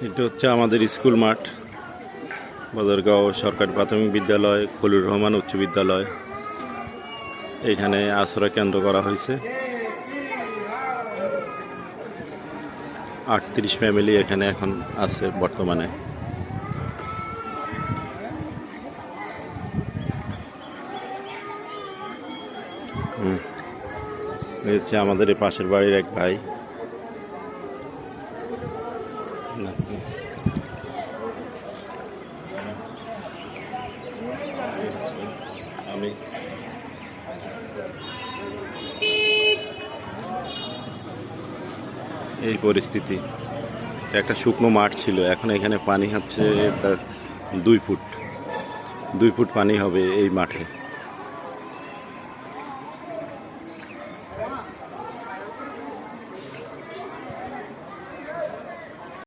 এটা হচ্ছে আমাদের স্কুল মাঠ, বদরগাঁও সরকারি প্রাথমিক বিদ্যালয়, খলিলুর রহমান উচ্চ বিদ্যালয়। এখানে আশ্রয় কেন্দ্র করা হয়েছে। 38 ফ্যামিলি এখানে এখন আছে বর্তমানে। এই হচ্ছে আমাদের এই পাশের বাড়ির এক ভাই। আমি এই পরিস্থিতি, একটা শুকনো মাঠ ছিল, এখন এখানে পানি হচ্ছে 2 ফুট পানি হবে এই মাঠে।